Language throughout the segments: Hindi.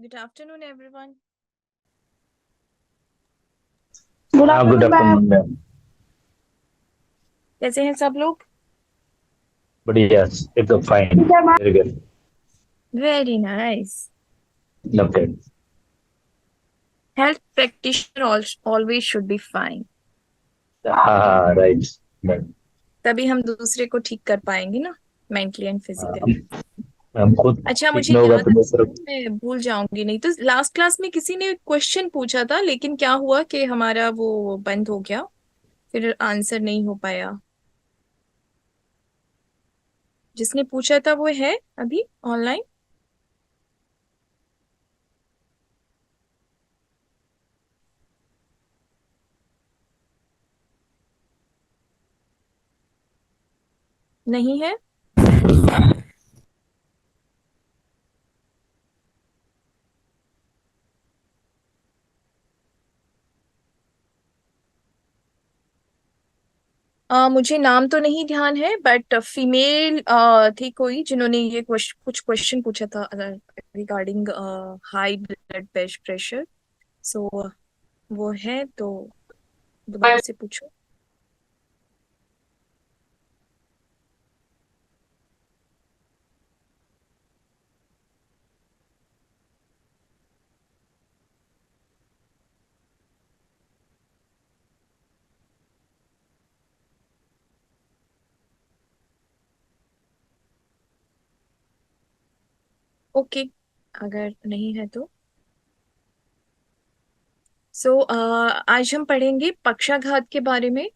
Good afternoon, everyone. Good good afternoon ma'am. Afternoon ma'am. कैसे हैं सब लोग? बढ़िया, एकदम फाइन, ठीक है ma'am. Very good, Very nice. Okay. Health practitioner always should be fine. हाँ हाँ, राइट मैम। तभी हम दूसरे को ठीक कर पाएंगे ना, मेंटली एंड फिजिकली। हम खुद अच्छा, ठीक मुझे नहीं होगा याद तो है, दूसरा। मैं भूल जाऊंगी नहीं तो। लास्ट क्लास में किसी ने क्वेश्चन पूछा था, लेकिन क्या हुआ कि हमारा वो बंद हो गया, फिर आंसर नहीं हो पाया। जिसने पूछा था वो है अभी ऑनलाइन? नहीं है? मुझे नाम तो नहीं ध्यान है, बट फीमेल थी कोई जिन्होंने ये कुछ क्वेश्चन पूछा था रिगार्डिंग हाई ब्लड प्रेशर। सो वो है तो दोबारा से पूछो। ओके, अगर नहीं है तो आज हम पढ़ेंगे पक्षाघात के बारे में।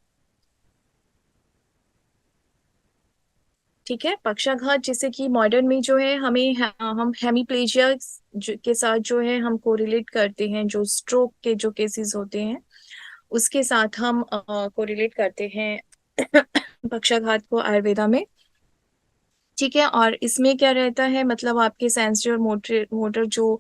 ठीक है, पक्षाघात जैसे कि मॉडर्न में जो है हम हेमीप्लेजिया के साथ जो है हम कोरिलेट करते हैं, जो स्ट्रोक के जो केसेस होते हैं उसके साथ हम कोरिलेट करते हैं पक्षाघात को आयुर्वेदा में। ठीक है, और इसमें क्या रहता है, मतलब आपके सेंसरी और मोटर मोटर जो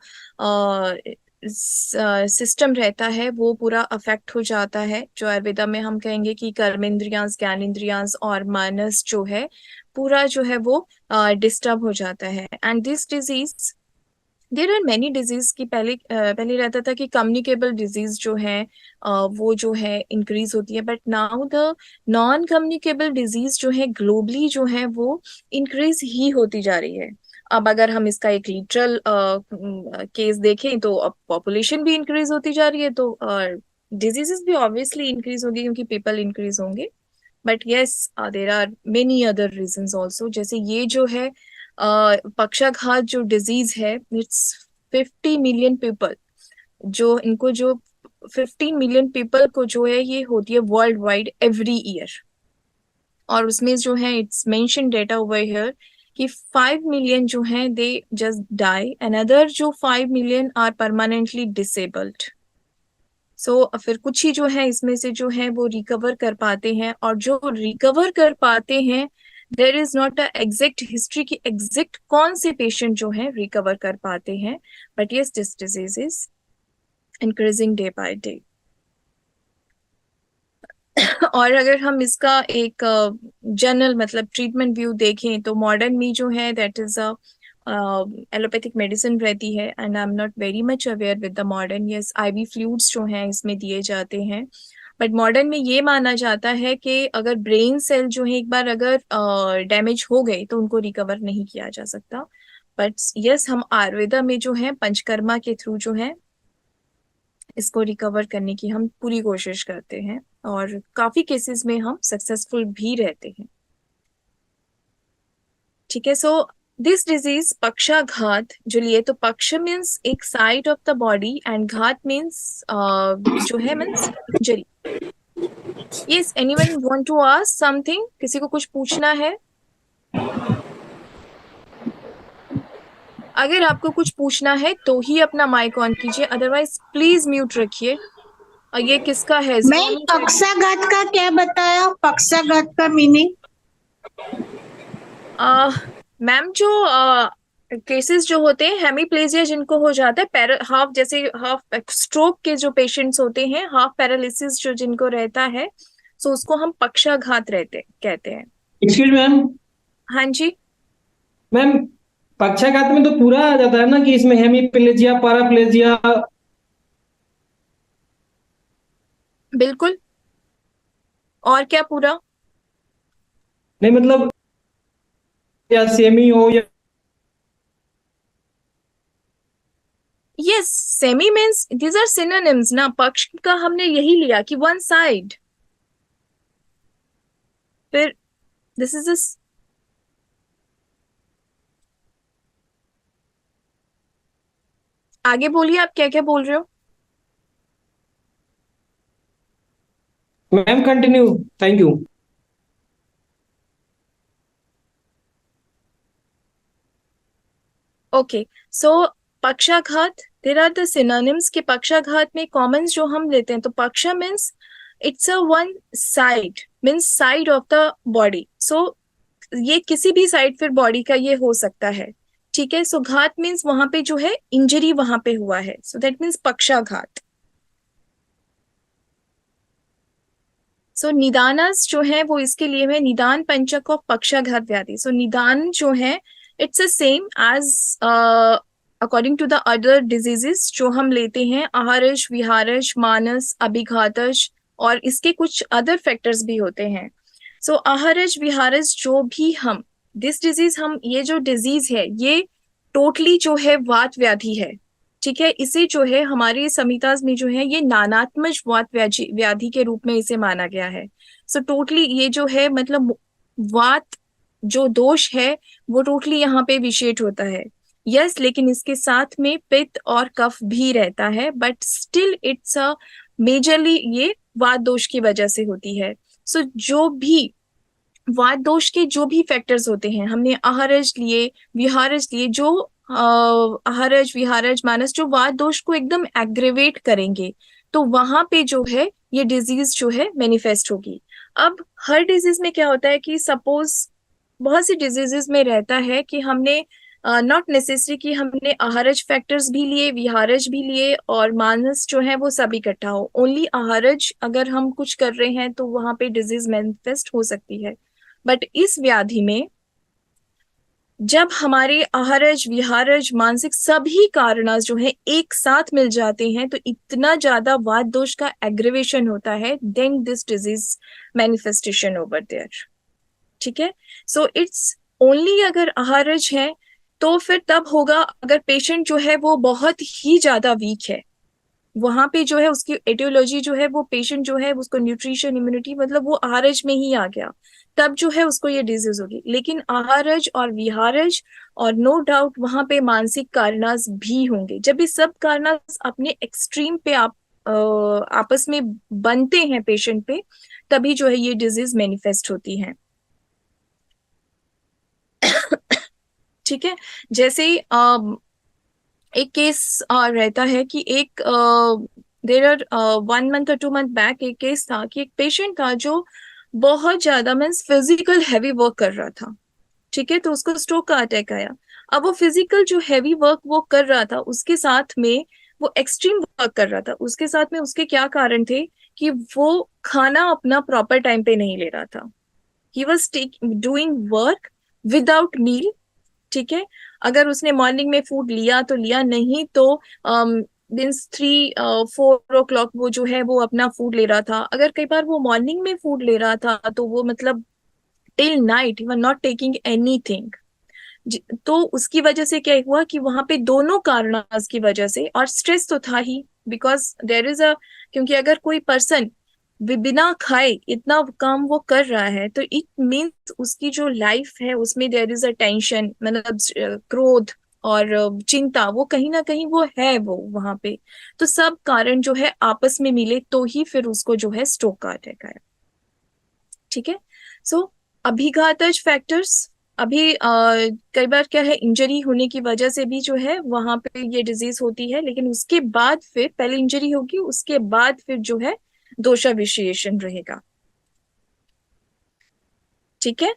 सिस्टम रहता है वो पूरा अफेक्ट हो जाता है। जो आयुर्वेदा में हम कहेंगे कि कर्मेंद्रियांस, ज्ञानेंद्रियांस और मानस जो है पूरा जो है वो डिस्टर्ब हो जाता है। And this disease, there are many disease की पहले रहता था कि कम्युनिकेबल डिजीज जो है वो जो है इंक्रीज होती है, but now the non communicable disease जो है ग्लोबली जो है वो इंक्रीज ही होती जा रही है। अब अगर हम इसका एक लिटरल केस देखें तो अब पॉपुलेशन भी इंक्रीज होती जा रही है, तो डिजीजेस भी ऑब्वियसली इंक्रीज होंगे क्योंकि पीपल इंक्रीज होंगे। But yes, there are many other reasons also, जैसे ये जो है पक्षाघात जो डिजीज है, इट्स 50 मिलियन पीपल, जो इनको जो 15 मिलियन पीपल को जो है ये होती है वर्ल्ड वाइड एवरी ईयर। और उसमें जो है it's mention data over here कि 5 मिलियन जो है दे जस्ट डाई, अनदर जो 5 मिलियन आर परमानेंटली डिसेबल्ड। फिर कुछ ही जो है इसमें से जो है वो रिकवर कर पाते हैं, और जो रिकवर कर पाते हैं there is not a exact history की एग्जैक्ट कौन से पेशेंट जो है रिकवर कर पाते हैं, but yes this disease is increasing day by day. और अगर हम इसका एक जनरल मतलब ट्रीटमेंट व्यू देखें तो मॉडर्न में जो है that is a allopathic medicine रहती है, and I am not very much aware with the modern. Yes, ivy fluids जो हैं इसमें दिए जाते हैं, बट मॉडर्न में ये माना जाता है कि अगर ब्रेन सेल जो है एक बार अगर डैमेज हो गए तो उनको रिकवर नहीं किया जा सकता। बट यस, हम आयुर्वेदा में जो है पंचकर्मा के थ्रू जो है इसको रिकवर करने की हम पूरी कोशिश करते हैं, और काफी केसेस में हम सक्सेसफुल भी रहते हैं। ठीक है, दिस डिजीज पक्षाघात जो लिए, तो पक्ष मीन्स एक side of the body and घात मीन्स जो है means injury. Yes, anyone want to ask something? किसी को कुछ पूछना है? अगर आपको कुछ पूछना है तो ही अपना माइक ऑन कीजिए, अदरवाइज प्लीज म्यूट रखिए। और ये किसका है? मैम पक्षाघात का क्या बताया, पक्षाघात का मीनिंग? मैम जो केसेस जो होते हैं हेमीप्लेजिया जिनको हो जाता है, हाफ जैसे हाफ स्ट्रोक के जो पेशेंट्स होते हैं, हाफ पैरालिसिस जो जिनको रहता है, सो उसको हम पक्षाघात रहते कहते हैं। Excuse ma'am. हाँ जी। मैम पक्षाघात में तो पूरा आ जाता है ना कि इसमें हेमीप्लेजिया, पैराप्लेजिया। बिल्कुल। और क्या पूरा? नहीं मतलब, या सेमी हो या। Yes, semi means these are synonyms ना, पक्ष का हमने यही लिया कि वन साइड। फिर दिस इज आगे बोलिए, आप क्या क्या बोल रहे हो? Ma'am continue. Thank you. Okay, so पक्षाघात, देर आर द सिनोनिम्स के पक्षाघात में कॉमन जो हम लेते हैं, तो पक्षा means it's a one side, means side of the body. So ये किसी भी साइड फिर बॉडी का ये हो सकता है। ठीक है, सो घात मीन्स वहां पे जो है इंजरी वहां पे हुआ है, सो दैट मीन्स पक्षाघात। सो निदानस जो है वो इसके लिए है निदान पंचक ऑफ पक्षाघात व्याधि। सो निदान जो है it's a same as according to the other diseases जो हम लेते हैं, आहारज, विहारज, मानस, अभिघातज, और इसके कुछ अदर फैक्टर्स भी होते हैं। सो आहारज विहारज जो भी हम दिस डिजीज, हम ये जो डिजीज है ये टोटली जो है वात व्याधि है। ठीक है, इसे जो है हमारे संहिताज में जो है ये नानात्मज वात व्याधि के रूप में इसे माना गया है। सो टोटली ये जो है मतलब वात जो दोष है वो टोटली यहाँ पे विशेष होता है। यस, लेकिन इसके साथ में पित्त और कफ भी रहता है, but still it's a majorly ये वात दोष की वजह से होती है। सो जो भी वात दोष के जो भी फैक्टर्स होते हैं, हमने आहारज लिए, विहारज लिए, जो आहारज विहारज मानस जो वात दोष को एकदम एग्रेवेट करेंगे, तो वहां पे जो है ये डिजीज जो है मैनिफेस्ट होगी। अब हर डिजीज में क्या होता है कि सपोज बहुत सी डिजीजेस में रहता है कि हमने नॉट नेसेसरी कि हमने आहारज फैक्टर्स भी लिए, विहारज भी लिए, और मानस जो है वो सब इकट्ठा हो। ओनली आहारज अगर हम कुछ कर रहे हैं तो वहां पे डिजीज मैनिफेस्ट हो सकती है। बट इस व्याधि में जब हमारे आहारज विहारज मानसिक सभी कारण जो है एक साथ मिल जाते हैं, तो इतना ज्यादा वात दोष का एग्रीवेशन होता है, then this disease manifestation over there. ठीक है, सो इट्स ओनली अगर आहारज है तो फिर तब होगा अगर पेशेंट जो है वो बहुत ही ज्यादा वीक है, वहां पे जो है उसकी एटियोलॉजी जो है वो पेशेंट जो है उसको न्यूट्रिशन इम्यूनिटी मतलब वो आहारज में ही आ गया, तब जो है उसको ये डिजीज होगी। लेकिन आहारज और विहारज और नो डाउट वहां पे मानसिक कारणास भी होंगे। जब ये सब कारणास अपने एक्सट्रीम पे आपस में बनते हैं पेशेंट पे, तभी जो है ये डिजीज मैनिफेस्ट होती है। ठीक है, जैसे एक केस रहता है कि एक देर आर 1 मंथ और 2 मंथ बैक एक केस था कि एक पेशेंट था जो बहुत ज्यादा मीन्स फिजिकल हैवी वर्क कर रहा था। ठीक है, तो उसको स्ट्रोक का अटैक आया। अब वो फिजिकल जो हैवी वर्क वो कर रहा था, उसके साथ में वो एक्सट्रीम वर्क कर रहा था, उसके साथ में उसके क्या कारण थे कि वो खाना अपना प्रॉपर टाइम पे नहीं ले रहा था। He was doing work without meal. ठीक है, अगर उसने मॉर्निंग में फूड लिया तो लिया, नहीं तो मीन्स 3-4 o'clock वो जो है वो अपना फूड ले रहा था। अगर कई बार वो मॉर्निंग में फूड ले रहा था तो वो मतलब till night he were not taking anything. तो उसकी वजह से क्या हुआ कि वहां पे दोनों कारण की वजह से, और स्ट्रेस तो था ही, बिकॉज देर इज अ, क्योंकि अगर कोई पर्सन बिना खाए इतना काम वो कर रहा है तो इट मीन्स उसकी जो लाइफ है उसमें देर इज अ टेंशन, मतलब क्रोध और चिंता, वो कहीं ना कहीं वो है वो वहां पे। तो सब कारण जो है आपस में मिले तो ही फिर उसको जो है स्ट्रोक का अटैक आया। ठीक है, सो अभिघातज फैक्टर्स, अभी कई बार क्या है इंजरी होने की वजह से भी जो है वहां पे ये डिजीज होती है, लेकिन उसके बाद फिर पहले इंजरी होगी उसके बाद फिर जो है दोषा विशेषण रहेगा। ठीक है,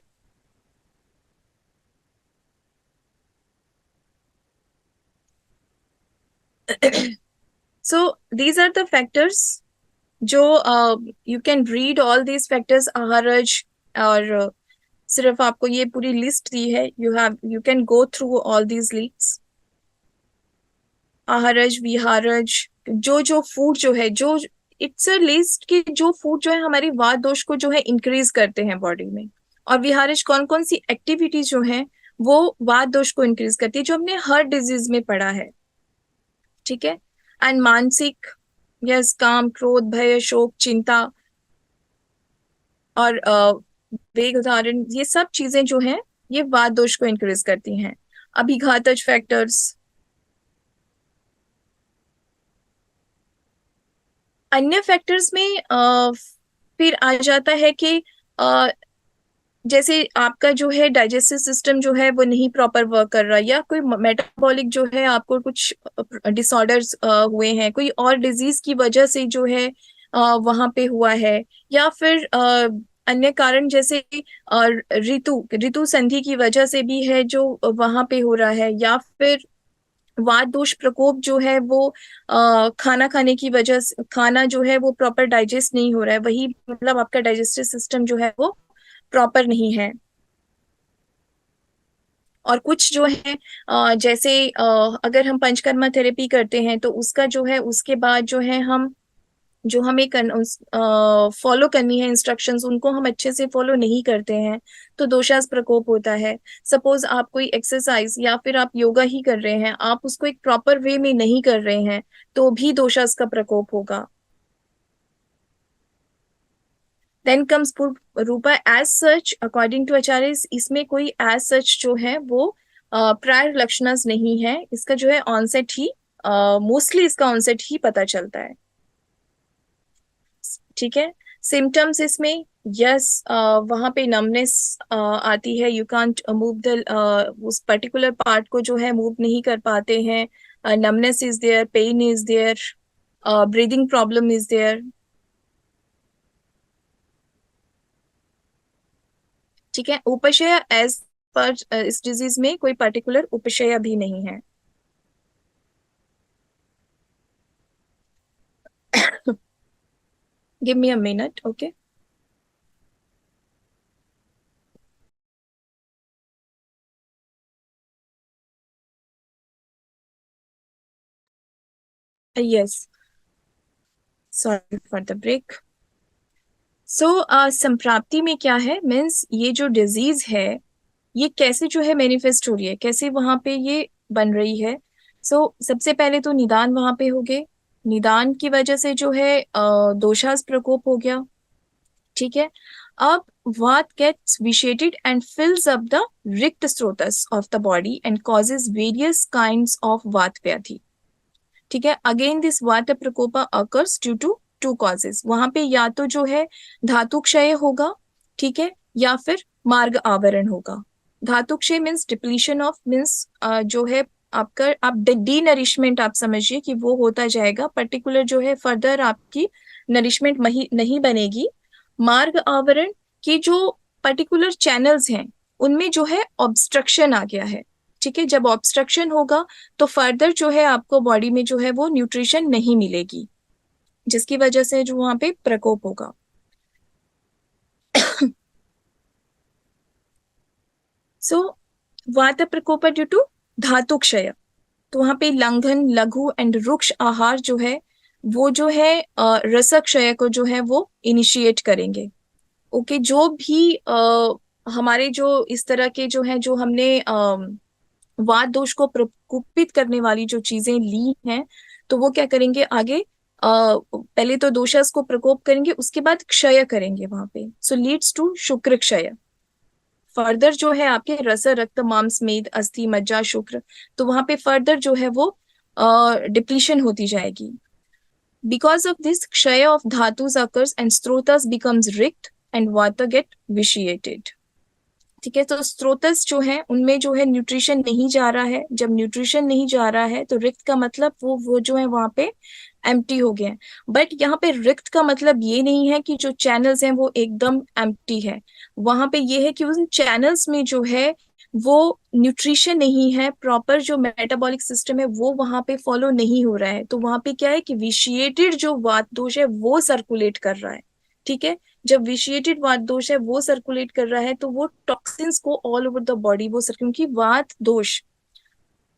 so these are the factors जो you can read all these factors, आहारज और सिर्फ आपको ये पूरी लिस्ट दी है, you can go through all these lists. आहारज विहारज, जो जो फूड जो है, जो इट्स अ लिस्ट कि जो फूड जो है हमारी वात दोष को जो है इंक्रीज करते हैं बॉडी में, और विहारज कौन कौन सी एक्टिविटीज जो है वो वात दोष को इंक्रीज करती है, जो हमने हर डिजीज में पढ़ा है। ठीक है। एंड मानसिक, यस, काम, क्रोध, भय, शोक, चिंता और वेग उदाहरण, ये सब चीजें जो हैं ये वात दोष को इंक्रीज करती हैं। अभिघातज फैक्टर्स, अन्य फैक्टर्स में फिर आ जाता है कि जैसे आपका जो है डाइजेस्टिव सिस्टम जो है वो नहीं प्रॉपर वर्क कर रहा, या कोई मेटाबॉलिक जो है आपको कुछ डिसऑर्डर्स हुए हैं, कोई और डिजीज की वजह से जो है वहां पे हुआ है, या फिर अन्य कारण जैसे ऋतु ऋतु संधि की वजह से भी है जो वहां पे हो रहा है, या फिर वात दोष प्रकोप जो है वो खाना खाने की वजह से, खाना जो है वो प्रॉपर डाइजेस्ट नहीं हो रहा है, वही मतलब आपका डाइजेस्टिव सिस्टम जो है वो प्रॉपर नहीं है। और कुछ जो है जैसे अगर हम पंचकर्मा थेरेपी करते हैं तो उसका जो है उसके बाद जो है हम जो हमें फॉलो करनी है इंस्ट्रक्शंस, उनको हम अच्छे से फॉलो नहीं करते हैं तो दोषास प्रकोप होता है। सपोज आप कोई एक्सरसाइज या फिर आप योगा ही कर रहे हैं, आप उसको एक प्रॉपर वे में नहीं कर रहे हैं तो भी दोषास का प्रकोप होगा। देन कम्स रूपा एज सच, अकॉर्डिंग टू आचार्य इसमें कोई एज सच जो है वो प्रायर लक्षणस नहीं है, इसका जो है ऑनसेट ही मोस्टली इसका ऑनसेट ही पता चलता है। ठीक है। सिम्टम्स इसमें यस वहां पे नमनेस आती है, यू कांट मूव द उस पर्टिकुलर पार्ट को जो है मूव नहीं कर पाते हैं, numbness is there, pain is there, breathing problem is there. ठीक है। उपशय एज पर इस डिजीज में कोई पर्टिकुलर उपशय भी नहीं है। Give me a minute, okay. Yes, sorry for the break. So संप्राप्ति में क्या है, मीन्स ये जो डिजीज है ये कैसे जो है मैनिफेस्ट हो रही है, कैसे वहां पे ये बन रही है। सबसे पहले तो निदान वहां पे हो गए, निदान की वजह से जो है दोषास प्रकोप हो गया। ठीक है। अब वात gets vitiated and fills up the रिक्त स्रोतस of the body and causes various kinds of वात व्याधि। ठीक है। अगेन दिस वात प्रकोप occurs due to two causes, वहां पे या तो जो है धातु क्षय होगा, ठीक है, या फिर मार्ग आवरण होगा। धातु क्षय मीन्स डिप्लीशन ऑफ, मीन्स जो है आपका आप डी नरिशमेंट आप समझिए कि वो होता जाएगा, पर्टिकुलर जो है फर्दर आपकी नरिशमेंट नहीं बनेगी। मार्ग आवरण की जो पर्टिकुलर चैनल्स हैं उनमें जो है ऑब्स्ट्रक्शन आ गया है। ठीक है। जब ऑब्स्ट्रक्शन होगा तो फर्दर जो है आपको बॉडी में जो है वो न्यूट्रिशन नहीं मिलेगी, जिसकी वजह से जो वहां पे प्रकोप होगा। सो वात प्रकोप ड्यू टू धातु क्षय, तो वहां पे लंघन, लघु एंड रुक्ष आहार जो है वो जो है रसक क्षय को जो है वो इनिशिएट करेंगे। ओके। जो भी हमारे जो इस तरह के जो है जो हमने वात दोष को प्रकोपित करने वाली जो चीजें ली हैं तो वो क्या करेंगे आगे, पहले तो दोषास को प्रकोप करेंगे, उसके बाद क्षय करेंगे वहां पे। सो लीड्स टू शुक्र क्षय। फर्दर जो है आपके रस, रक्त, मांस, मेद, अस्थि, मज्जा, शुक्र, तो वहां पे फर्दर जो है वो डिप्लीशन होती जाएगी। बिकॉज ऑफ दिस क्षय ऑफ धातुस अकर्स एंड स्रोतस बिकम्स रिक्त एंड वाटर गेट विशिएटेड। ठीक है। तो स्रोतस जो है उनमें जो है न्यूट्रिशन नहीं जा रहा है, जब न्यूट्रिशन नहीं जा रहा है तो रिक्त का मतलब वो जो है वहां पे एम्प्टी हो गए हैं। बट यहाँ पे रिक्त का मतलब ये नहीं है कि जो चैनल्स हैं वो एकदम एम्प्टी है, वहां पे ये है कि उन चैनल्स में जो है वो न्यूट्रिशन नहीं है, प्रॉपर जो मेटाबॉलिक सिस्टम है वो वहां पे फॉलो नहीं हो रहा है, तो वहां पे क्या है कि विशिएटेड जो वात दोष है वो सर्कुलेट कर रहा है। ठीक है। जब विशिएटेड वात दोष है वो सर्कुलेट कर रहा है तो वो टॉक्सिन्स को ऑल ओवर द बॉडी वो क्योंकि वात दोष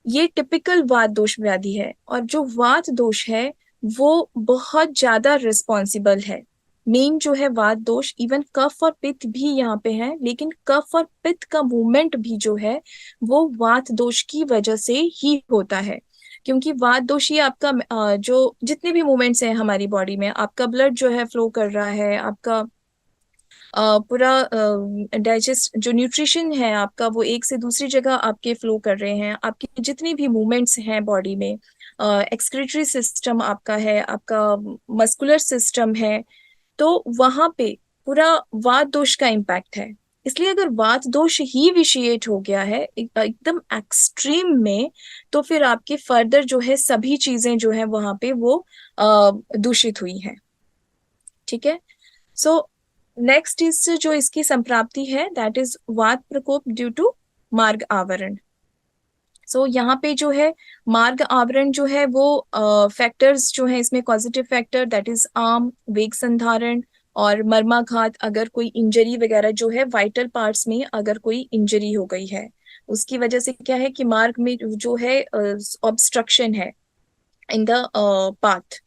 ये टिपिकल वात दोष व्याधि है, और जो वात दोष है वो बहुत ज्यादा रिस्पॉन्सिबल है। मेन जो है वात दोष, इवन कफ और पित्त भी यहाँ पे है, लेकिन कफ और पित्त का मूवमेंट भी जो है वो वात दोष की वजह से ही होता है। क्योंकि वात दोष ही आपका जो जितने भी मूवमेंट्स हैं हमारी बॉडी में, आपका ब्लड जो है फ्लो कर रहा है, आपका पूरा डाइजेस्ट जो न्यूट्रिशन है आपका वो एक से दूसरी जगह आपके फ्लो कर रहे हैं, आपकी जितनी भी मूवमेंट्स हैं बॉडी में, एक्सक्रीटरी सिस्टम आपका है, आपका मस्कुलर सिस्टम है, तो वहां पे पूरा वात दोष का इम्पैक्ट है। इसलिए अगर वात दोष ही विशिएट हो गया है एकदम एक्सट्रीम में, तो फिर आपके फर्दर जो है सभी चीजें जो है वहां पे वो दूषित हुई हैं। ठीक है, सो नेक्स्ट इज जो इसकी संप्राप्ति है दैट इज वात प्रकोप ड्यू टू मार्ग आवरण। सो यहाँ पे जो है मार्ग आवरण जो है वो फैक्टर्स जो है इसमें positive factor that is arm, वेग संधारण और मर्माघात, अगर कोई इंजरी वगैरह जो है वाइटल पार्ट्स में अगर कोई इंजरी हो गई है उसकी वजह से क्या है कि मार्ग में जो है ऑब्स्ट्रक्शन है in the path.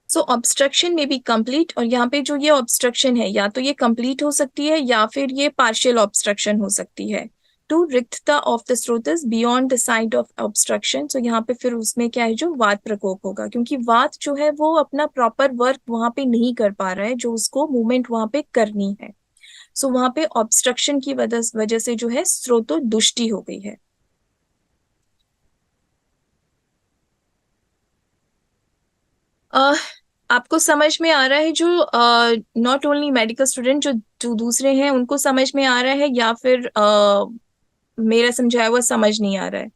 So obstruction में बी कंप्लीट, और यहाँ पे जो ये ऑब्स्ट्रक्शन है या तो ये कंप्लीट हो सकती है या फिर ये पार्शियल ऑब्स्ट्रक्शन हो सकती है। टू रिक्तता ऑफ द स्रोतस beyond the side of obstruction, so यहाँ पे फिर उसमें क्या है जो वात प्रकोप होगा, क्योंकि वात जो है वो अपना प्रॉपर वर्क वहां पे नहीं कर पा रहा है जो उसको मूवमेंट वहां पे करनी है। सो वहां पे ऑब्स्ट्रक्शन की वजह से जो है स्रोतो दुष्टि हो गई है। आपको समझ में आ रहा है जो नॉट ओनली मेडिकल स्टूडेंट जो दूसरे हैं उनको समझ में आ रहा है, या फिर मेरा समझाया हुआ समझ नहीं आ रहा है?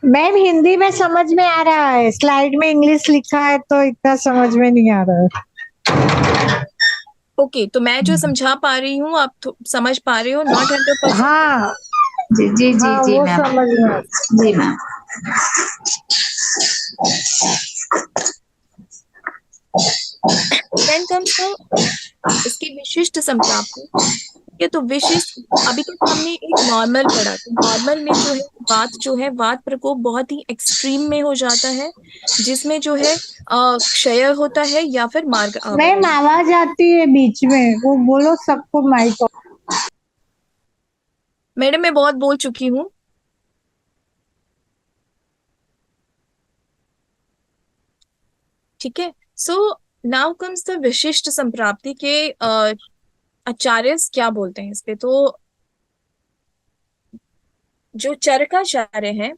मैम हिंदी में समझ में आ रहा है, स्लाइड में इंग्लिश लिखा है तो इतना समझ में नहीं आ रहा है। ओके, तो मैं जो समझा पा रही हूँ आप समझ पा रहे हो? नॉट 100%? हाँ जी जी जी हाँ जी वो मैम, समझ में जी मैम। देन कम्स इसकी विशिष्ट संप्राप्ति। ये तो विशिष्ट, अभी तक हमने एक नॉर्मल पढ़ा, तो नॉर्मल में जो है वात प्रकोप बहुत ही एक्सट्रीम में हो जाता है, जिसमें जो है क्षय होता है या फिर मार्ग मैम आवरण। आवाज आती है बीच में, वो बोलो सबको माइक। मैडम मैं बहुत बोल चुकी हूँ। ठीक है, सो नाउ कम्स द विशिष्ट संप्राप्ति के आचार्य क्या बोलते हैं इस पे। तो जो चरकाचार्य हैं,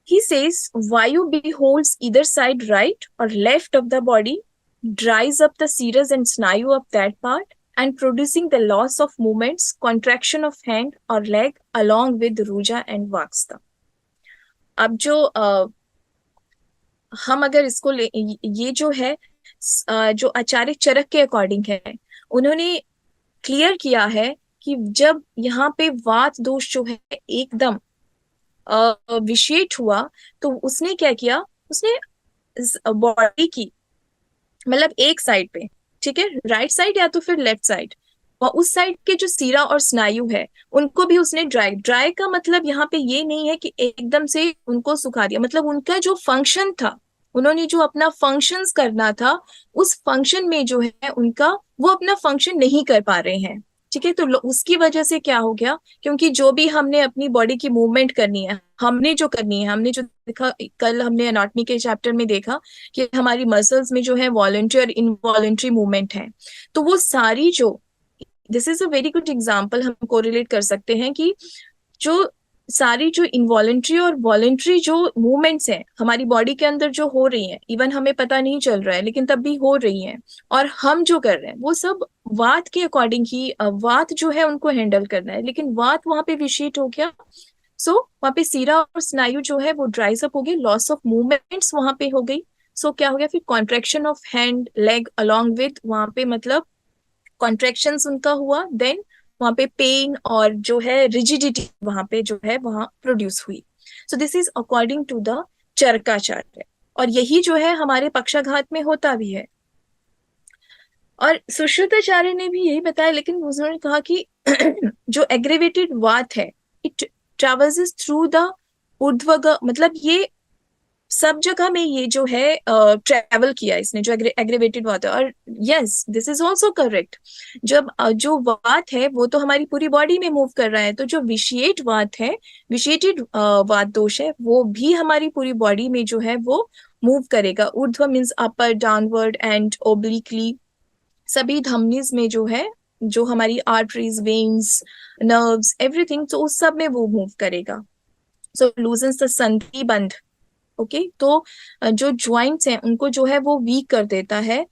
he says vayu beholds either side right or left of the body, dries up the serous and snayu of that part and producing the loss of movements, contraction of hand or leg along with ruja and vaksta। अब जो हम अगर इसको ये जो है जो आचार्य चरक के अकॉर्डिंग है, उन्होंने क्लियर किया है कि जब यहाँ पे वात दोष जो है एकदम विशेष हुआ, तो उसने क्या किया, उसने बॉडी की मतलब एक साइड पे, ठीक है, राइट साइड या तो फिर लेफ्ट साइड, और उस साइड के जो सीरा और स्नायु है उनको भी उसने ड्राई का मतलब यहाँ पे ये नहीं है कि एकदम से उनको सुखा दिया, मतलब उनका जो फंक्शन था, उन्होंने जो अपना फंक्शंस करना था उस फंक्शन में जो है उनका वो अपना फंक्शन नहीं कर पा रहे हैं। ठीक है, तो उसकी वजह से क्या हो गया, क्योंकि जो भी हमने अपनी बॉडी की मूवमेंट करनी है, हमने जो देखा कल हमने एनाटॉमी के चैप्टर में देखा कि हमारी मसल्स में जो है वॉलंटरी और इनवॉलंटरी मूवमेंट है, तो वो सारी जो, this is a very good example, हम कोरिलेट कर सकते हैं कि जो सारी जो इनवॉलंटरी और वॉलंटरी जो मूवमेंट्स हैं हमारी बॉडी के अंदर जो हो रही हैं, इवन हमें पता नहीं चल रहा है लेकिन तब भी हो रही हैं, और हम जो कर रहे हैं वो सब वात के अकॉर्डिंग ही, वात जो है उनको हैंडल करना है, लेकिन वात वहां पे विशिष्ट हो गया। सो वहां पे सीरा और स्नायु जो है वो ड्राइज अप हो गई, लॉस ऑफ मूवमेंट्स वहां पे हो गई। सो क्या हो गया फिर, contraction of hand leg along with, वहां पे मतलब कॉन्ट्रेक्शंस उनका हुआ, देन वहां पे पेन और जो है रिजिडिटी वहां पे जो है वहां प्रोड्यूस हुई। So this is according to the Charakacharya, और यही जो है हमारे पक्षाघात में होता भी है। और सुश्रुताचार्य ने भी यही बताया, लेकिन उन्होंने कहा कि जो एग्रेवेटेड वात है इट ट्रेवल्स थ्रू द ऊर्ध्वग, मतलब ये सब जगह में ये जो है ट्रेवल किया इसने, जो एग्रेवेटेड वात है। और yes this is also correct, जब जो वात है वो तो हमारी पूरी बॉडी में मूव कर रहा है, तो जो विशिएट वात है, विशिएटेड वात दोष है, वो भी हमारी पूरी बॉडी में जो है वो मूव करेगा। ऊर्ध्व means upper, downward and obliquely, सभी धमनीज में जो है, जो हमारी आर्टरीज, वेन्स, नर्व्स, एवरीथिंग, तो उस सब में वो मूव करेगा। सो लूजन्स द संधि बंध, ओके, तो जो ज्वाइंट्स हैं उनको जो है वो वीक कर देता है,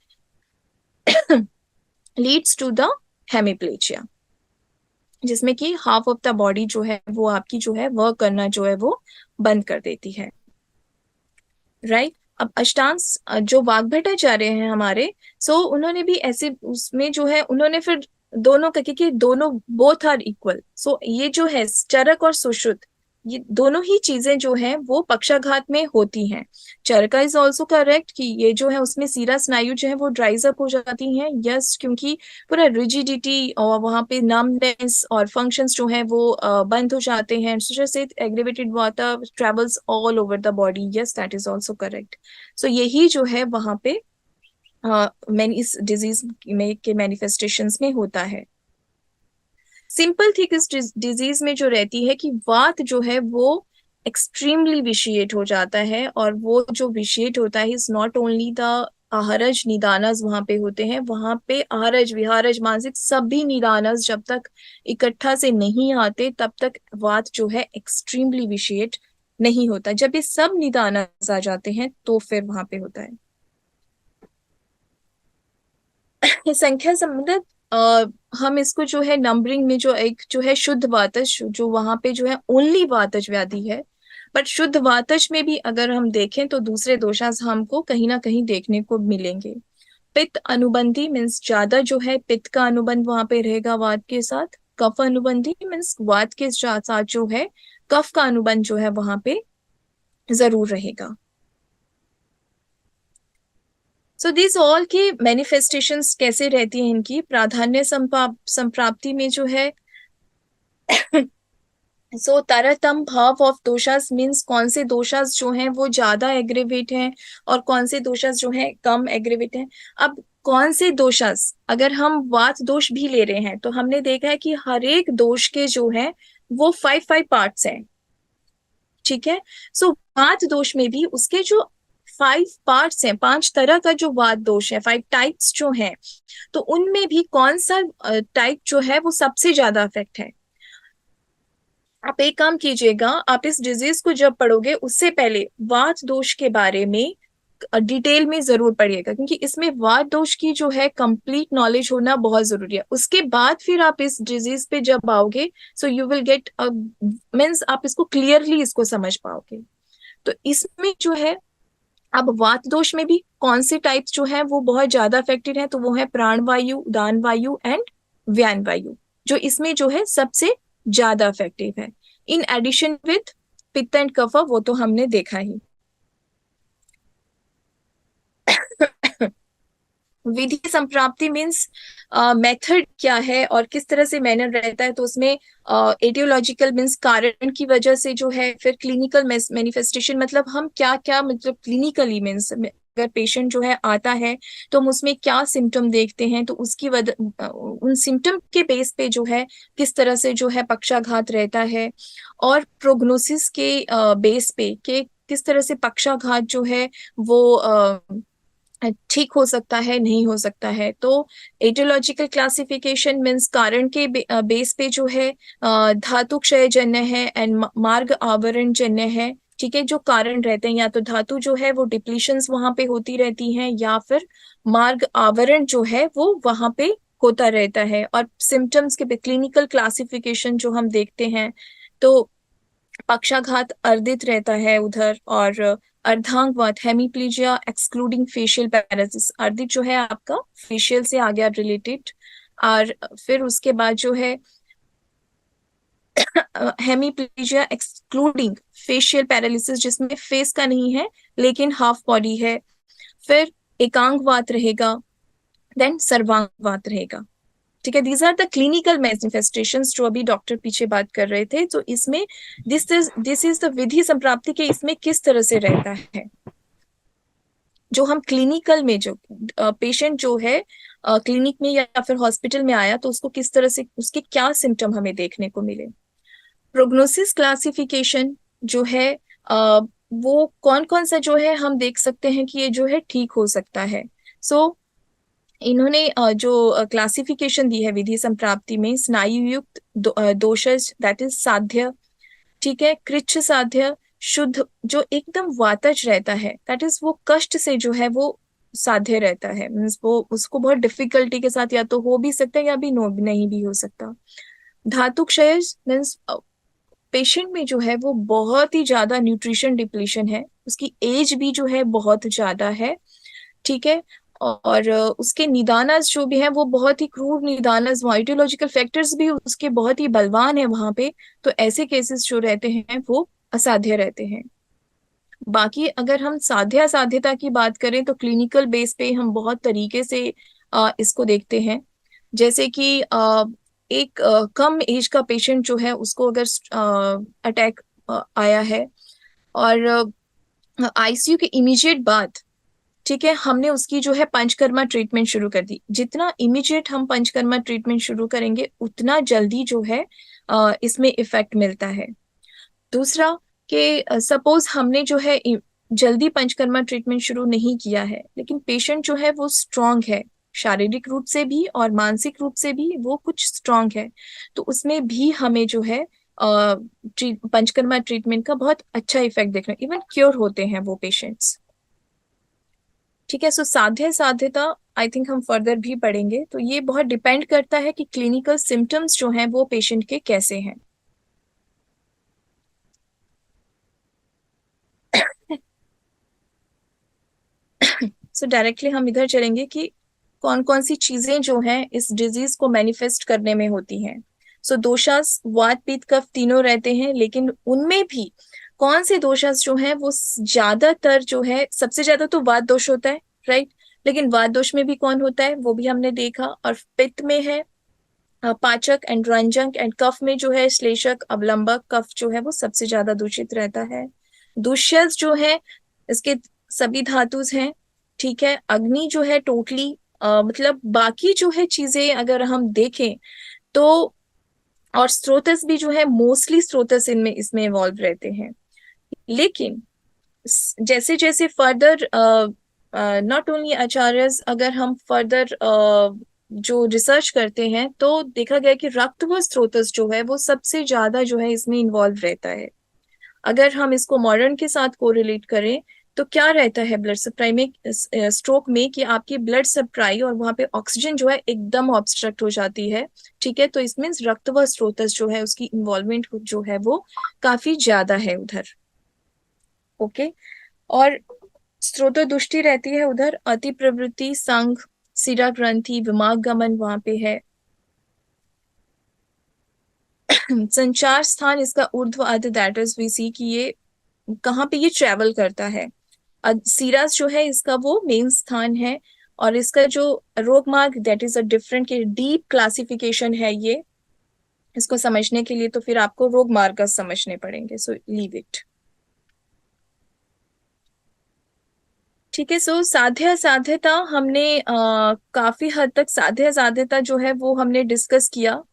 लीड्स टू द हेमिप्लेजिया, जिसमें कि हाफ ऑफ द बॉडी जो है वो आपकी जो है वर्क करना जो है वो बंद कर देती है, राइट। अब अष्टांग जो वाग्भटाचार्य हैं हमारे, सो उन्होंने भी ऐसे उसमें जो है उन्होंने फिर दोनों का, क्योंकि दोनों बोथ आर इक्वल, सो ये जो है चरक और सुश्रुत, ये दोनों ही चीजें जो है वो पक्षाघात में होती हैं। चरका इज ऑल्सो करेक्ट कि ये जो है उसमें सीरा स्नायु जो है वो ड्राइज अप हो जाती हैं, यस, क्योंकि पूरा रिजिडिटी और वहां पे नमनेस और फंक्शंस जो है वो बंद हो जाते हैं। से aggravated water travels all over the body, yes that is also correct. So यही जो है वहां पे इस डिजीज में के मैनिफेस्टेशंस में होता है। सिंपल थिक इस डिजीज में जो रहती है कि वात जो है वो एक्सट्रीमली विशिएट हो जाता है, और वो जो विशिएट होता है इज नॉट ओनली द आहरज निदानस वहां पे होते हैं, वहां पे आहरज, विहारज, मानसिक सभी निदानस जब तक इकट्ठा से नहीं आते तब तक वात जो है एक्सट्रीमली विशिएट नहीं होता। जब ये सब निदानस आ जाते हैं तो फिर वहां पे होता है। ये संख्या संबंधित हम इसको जो है नंबरिंग में जो एक जो है शुद्ध वातज, जो वहां पे जो है ओनली वातज व्याधि है, बट शुद्ध वातज में भी अगर हम देखें तो दूसरे दोषास हमको कहीं ना कहीं देखने को मिलेंगे। पित्त अनुबंधी मीन्स ज्यादा जो है पित्त का अनुबंध वहां पे रहेगा वात के साथ। कफ अनुबंधी मीन्स वात के साथ जो है कफ का अनुबंध जो है वहां पे जरूर रहेगा। सो दिस ऑल की मैनिफेस्टेशंस कैसे रहती हैं इनकी, प्राधान्य संप्राप्ति में जो है सो तरतम भाव ऑफ दोषास मीन्स कौन से दोषास जो हैं वो ज्यादा एग्रेवेट हैं और कौन से दोषास जो हैं कम एग्रेवेट हैं। अब कौन से दोषास, अगर हम वात दोष भी ले रहे हैं तो हमने देखा है कि हर एक दोष के जो है वो 5 पार्ट्स हैं, ठीक है। सो वात दोष में भी उसके जो 5 पार्ट्स हैं, 5 तरह का जो वात दोष है, 5 टाइप्स जो है, तो उनमें भी कौन सा टाइप जो है वो सबसे ज्यादा अफेक्ट है। आप एक काम कीजिएगा, आप इस डिजीज को जब पढ़ोगे उससे पहले वात दोष के बारे में डिटेल में जरूर पढ़िएगा, क्योंकि इसमें वात दोष की जो है कंप्लीट नॉलेज होना बहुत जरूरी है। उसके बाद फिर आप इस डिजीज पे जब आओगे so you will get means आप इसको क्लियरली इसको समझ पाओगे। तो इसमें जो है अब वात दोष में भी कौन से टाइप्स जो है वो बहुत ज्यादा अफेक्टेड है, तो वो है प्राण वायु, उदान वायु एंड व्यान वायु, जो इसमें जो है सबसे ज्यादा इफेक्टिव है। इन एडिशन विथ पित्त एंड कफ, वो तो हमने देखा ही। विधि संप्राप्ति मीन्स मेथड क्या है और किस तरह से मैनर रहता है, तो उसमें एटियोलॉजिकल मीन्स कारण की वजह से जो है, फिर क्लिनिकल मैनिफेस्टेशन मतलब हम क्या क्या मतलब क्लिनिकली मीन्स अगर पेशेंट जो है आता है तो हम उसमें क्या सिम्टम देखते हैं, तो उसकी उन सिम्टम के बेस पे जो है किस तरह से जो है पक्षाघात रहता है, और प्रोग्नोसिस के बेस पे के किस तरह से पक्षाघात जो है वो ठीक हो सकता है, नहीं हो सकता है। तो एटियोलॉजिकल क्लासिफिकेशन मीन्स कारण के बेस पे जो है धातु क्षय जन्य है एंड मार्ग आवरण जन्य है, ठीक है। जो कारण रहते हैं या तो धातु जो है वो डिप्लीशंस वहां पे होती रहती हैं, या फिर मार्ग आवरण जो है वो वहां पे होता रहता है। और सिम्टम्स के क्लिनिकल क्लासिफिकेशन जो हम देखते हैं, तो पक्षाघात अर्धित रहता है उधर, और अर्धांगवात हेमिप्लीजिया एक्सक्लूडिंग फेशियल पैरालिसिस, अर्धित जो है आपका फेशियल से आ गया रिलेटेड। और फिर उसके बाद जो है हेमीप्लीजिया एक्सक्लूडिंग फेशियल पैरालिसिस, जिसमें फेस का नहीं है लेकिन हाफ बॉडी है। फिर एकांगवात रहेगा, देन सर्वांगवात रहेगा। ठीक है, these are the clinical manifestations जो अभी डॉक्टर पीछे बात कर रहे थे। तो इसमें दिस इज द विधि संप्राप्ति के इसमें किस तरह से रहता है, जो हम क्लिनिकल में जो पेशेंट जो है क्लिनिक में या फिर हॉस्पिटल में आया तो उसको किस तरह से, उसके क्या सिम्टम हमें देखने को मिले। प्रोग्नोसिस क्लासिफिकेशन जो है वो कौन कौन सा जो है हम देख सकते हैं कि ये जो है ठीक हो सकता है। सो इन्होंने जो क्लासिफिकेशन दी है विधि संप्राप्ति में, स्नायु युक्त दोषज दैट इज साध्य, ठीक है, कृच्छ साध्य, शुद्ध जो एकदम वातज रहता है दैट इज वो कष्ट से जो है वो साध्य रहता है, मीन्स वो उसको बहुत डिफिकल्टी के साथ या तो हो भी सकता है या भी नहीं भी हो सकता। धातु क्षयज मीन्स पेशेंट में जो है वो बहुत ही ज्यादा न्यूट्रिशन डिप्लीशन है, उसकी एज भी जो है बहुत ज्यादा है, ठीक है, और उसके निदानस जो भी है वो बहुत ही क्रूर निदानस, वाइटोलॉजिकल फैक्टर्स भी उसके बहुत ही बलवान है वहां पे। तो ऐसे केसेस जो रहते हैं वो असाध्य रहते हैं। बाकी अगर हम साध्य असाध्यता की बात करें तो क्लिनिकल बेस पे हम बहुत तरीके से इसको देखते हैं। जैसे कि एक कम एज का पेशेंट जो है उसको अगर अटैक आया है और आईसीयू के इमीडिएट बाद, ठीक है, हमने उसकी जो है पंचकर्मा ट्रीटमेंट शुरू कर दी। जितना इमीडिएट हम पंचकर्मा ट्रीटमेंट शुरू करेंगे उतना जल्दी जो है इसमें इफेक्ट मिलता है। दूसरा कि सपोज हमने जो है जल्दी पंचकर्मा ट्रीटमेंट शुरू नहीं किया है लेकिन पेशेंट जो है वो स्ट्रांग है, शारीरिक रूप से भी और मानसिक रूप से भी वो कुछ स्ट्रांग है, तो उसमें भी हमें जो है पंचकर्मा ट्रीटमेंट का बहुत अच्छा इफेक्ट देखना, इवन क्योर होते हैं वो पेशेंट्स। ठीक है, सो साध्य साध्यता आई थिंक हम फर्दर भी पढ़ेंगे। तो ये बहुत डिपेंड करता है कि क्लिनिकल सिम्टम्स जो हैं वो पेशेंट के कैसे हैं। सो डायरेक्टली हम इधर चलेंगे कि कौन कौन सी चीजें जो हैं इस डिजीज को मैनिफेस्ट करने में होती हैं। सो दोषास वात पित्त कफ तीनों रहते हैं, लेकिन उनमें भी कौन से दोषास जो हैं वो ज्यादातर जो है, सबसे ज्यादा तो वात दोष होता है, राइट, लेकिन वात दोष में भी कौन होता है वो भी हमने देखा। और पित्त में है पाचक एंड रंजक, एंड कफ में जो है श्लेषक अवलंबक, कफ जो है वो सबसे ज्यादा दूषित रहता है। दूष्यस जो है इसके सभी धातुज हैं, ठीक है। अग्नि जो है टोटली मतलब बाकी जो है चीजें अगर हम देखें तो, और स्रोतस भी जो है मोस्टली स्रोतस इनमें इसमें इवॉल्व रहते हैं। लेकिन जैसे जैसे फर्दर नॉट ओनली आचार्यस, अगर हम फर्दर जो रिसर्च करते हैं तो देखा गया कि रक्त व स्रोतस जो है वो सबसे ज्यादा जो है इसमें इन्वॉल्व रहता है। अगर हम इसको मॉडर्न के साथ कोरिलेट करें तो क्या रहता है ब्लड सप्लाई में, स्ट्रोक में, कि आपकी ब्लड सप्लाई और वहां पे ऑक्सीजन जो है एकदम ऑब्स्ट्रक्ट हो जाती है, ठीक है। तो इसमें रक्त व स्रोतस जो है उसकी इन्वॉल्वमेंट जो है वो काफी ज्यादा है उधर, ओके। और स्रोत दुष्टि रहती है उधर, अति प्रवृत्ति, संघ, सिरा ग्रंथि, विमाग गमन वहां पे है। संचार स्थान इसका ऊर्ध्व अध, दैट इज वी सी कि ये कहाँ पे ये ट्रेवल करता है। सीरास जो है इसका वो मेन स्थान है, और इसका जो रोग मार्ग दैट इज अ डिफरेंट के डीप क्लासिफिकेशन है ये, इसको समझने के लिए तो फिर आपको रोग मार्ग समझने पड़ेंगे, सो लीव इट। ठीक है, सो साध्य साध्यता हमने काफी हद तक साध्य साध्यता जो है वो हमने डिस्कस किया।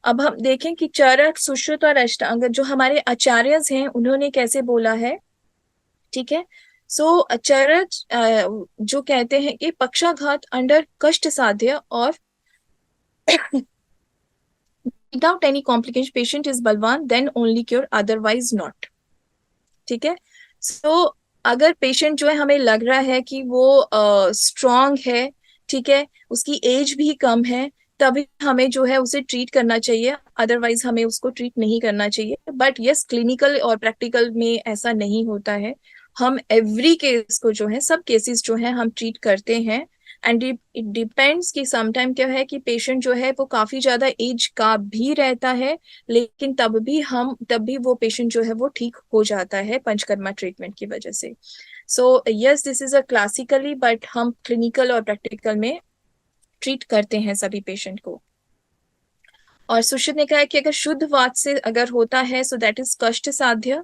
अब हम देखें कि चरक, सुश्रुत और अष्टांग जो हमारे आचार्य हैं उन्होंने कैसे बोला है, ठीक है। सो चरक जो कहते हैं कि पक्षाघात अंडर कष्ट साध्य और without any complication patient is बलवान then only cure, otherwise not, ठीक है। सो अगर पेशेंट जो है हमें लग रहा है कि वो स्ट्रांग है, ठीक है, उसकी एज भी कम है, तभी हमें जो है उसे ट्रीट करना चाहिए, अदरवाइज हमें उसको ट्रीट नहीं करना चाहिए। बट यस, क्लिनिकल और प्रैक्टिकल में ऐसा नहीं होता है। हम एवरी केस को जो है, सब केसेस जो है हम ट्रीट करते हैं, एंड इट डिपेंड्स कि समटाइम क्या है कि पेशेंट जो है वो काफी ज्यादा एज का भी रहता है, लेकिन तब भी वो पेशेंट जो है वो ठीक हो जाता है पंचकर्मा ट्रीटमेंट की वजह से। So yes, this is a classically, but हम क्लिनिकल और प्रैक्टिकल में ट्रीट करते हैं सभी पेशेंट को। और सुश्रुत ने कहा है कि अगर शुद्ध वात से अगर होता है सो दैट इज कष्ट साध्य,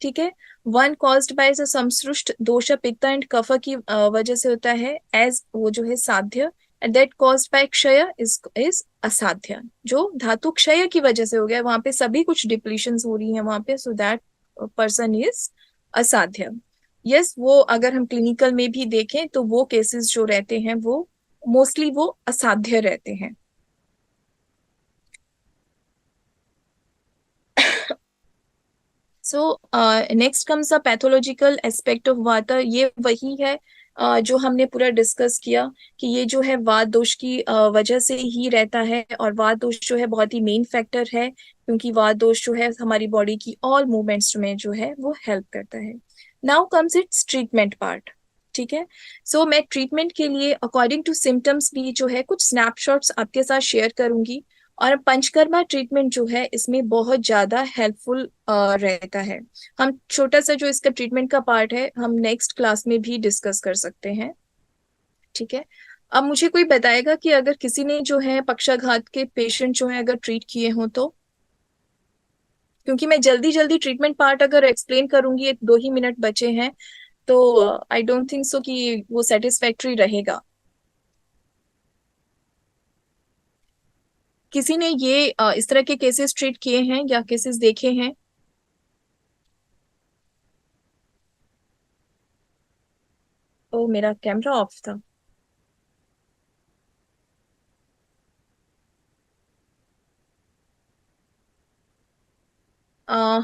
ठीक है। वन कॉज्ड बाय संसृष्ट दोष पित्त एंड कफ की वजह से होता है एज वो जो है साध्य, एंड दैट कॉज्ड बाय क्षय इज असाध्य। जो धातु क्षय की वजह से हो गया, वहां पे सभी कुछ डिप्लीशंस हो रही हैं वहां पे, सो दैट पर्सन इज असाध्य। यस, वो अगर हम क्लिनिकल में भी देखें तो वो केसेस जो रहते हैं वो मोस्टली वो असाध्य रहते हैं। So next comes a pathological aspect of वाता। ये वही है जो हमने पूरा डिस्कस किया कि ये जो है वात दोष की वजह से ही रहता है, और वात दोष जो है बहुत ही मेन फैक्टर है, क्योंकि वात दोष जो है हमारी बॉडी की ऑल मूवमेंट्स में जो है वो हेल्प करता है। Now comes it's treatment part, ठीक है। सो मैं ट्रीटमेंट के लिए अकॉर्डिंग टू सिम्टम्स भी जो है कुछ स्नैपशॉट्स आपके साथ शेयर करूंगी, और पंचकर्मा ट्रीटमेंट जो है इसमें बहुत ज्यादा हेल्पफुल रहता है। हम छोटा सा जो इसका ट्रीटमेंट का पार्ट है हम नेक्स्ट क्लास में भी डिस्कस कर सकते हैं, ठीक है। अब मुझे कोई बताएगा कि अगर किसी ने जो है पक्षाघात के पेशेंट जो है अगर ट्रीट किए हों तो, क्योंकि मैं जल्दी जल्दी ट्रीटमेंट पार्ट अगर एक्सप्लेन करूंगी, एक 2 ही मिनट बचे हैं, तो आई डोंट थिंक सो कि वो सेटिस्फैक्ट्री रहेगा। किसी ने ये इस तरह के केसेस ट्रीट किए हैं या केसेस देखे हैं? ओ, मेरा कैमरा ऑफ था। अ,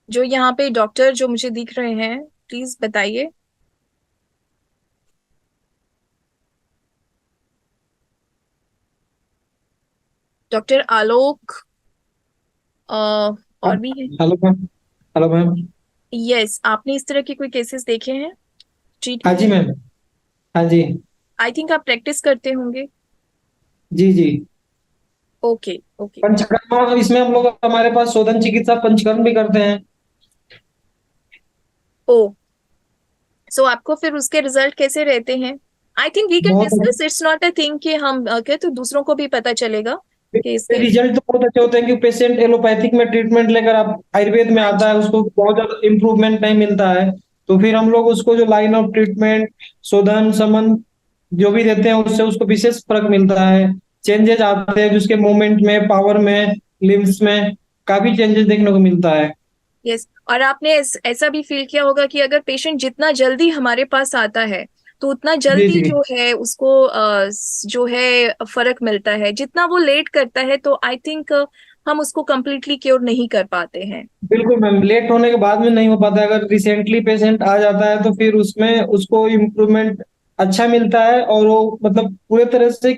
जो यहाँ पे डॉक्टर जो मुझे दिख रहे हैं, प्लीज बताइए। डॉक्टर आलोक, और भी है? Hello ma'am. Hello ma'am. Yes, आपने इस तरह के कोई केसेस देखे हैं, ट्रीट हाँ किए जी हैं? मैम। हाँ जी। आई थिंक आप प्रैक्टिस करते होंगे। जी जी। Okay okay. पंचकर्म इसमें हम लोग हमारे पास शोधन चिकित्सा पंचकर्म भी करते हैं। ओ, सो आपको फिर उसके रिजल्ट कैसे रहते हैं? आई थिंक वी कैन बहुत discuss, it's not a thing कि हम क्या, तो दूसरों को भी पता चलेगा कि इसके। रिजल्ट तो बहुत अच्छे होते हैं कि पेशेंट एलोपैथिक में ट्रीटमेंट लेकर आप आयुर्वेद में हाँ आता है, जी। उसको बहुत ज्यादा इम्प्रूवमेंट नहीं मिलता है, तो फिर हम लोग उसको जो लाइन ऑफ ट्रीटमेंट शोधन समन जो भी देते हैं उससे उसको विशेष फर्क मिलता है। चेंजेस आते हैं जिसके मूवमेंट में, पावर में, लिम्स में काफी चेंजेस देखने को मिलता है। यस, और आपने ऐसा भी फील किया होगा कि अगर पेशेंट जितना जल्दी हमारे पास आता है तो उतना जी जल्दी जी। जो है उसको जो है फर्क मिलता है। जितना वो लेट करता है तो आई थिंक हम उसको कंप्लीटली क्योर नहीं कर पाते हैं। बिल्कुल मैम, लेट होने के बाद में नहीं हो पाता है। अगर रिसेंटली पेशेंट आ जाता है तो फिर उसमें उसको इम्प्रूवमेंट अच्छा मिलता है और वो मतलब पूरे तरह से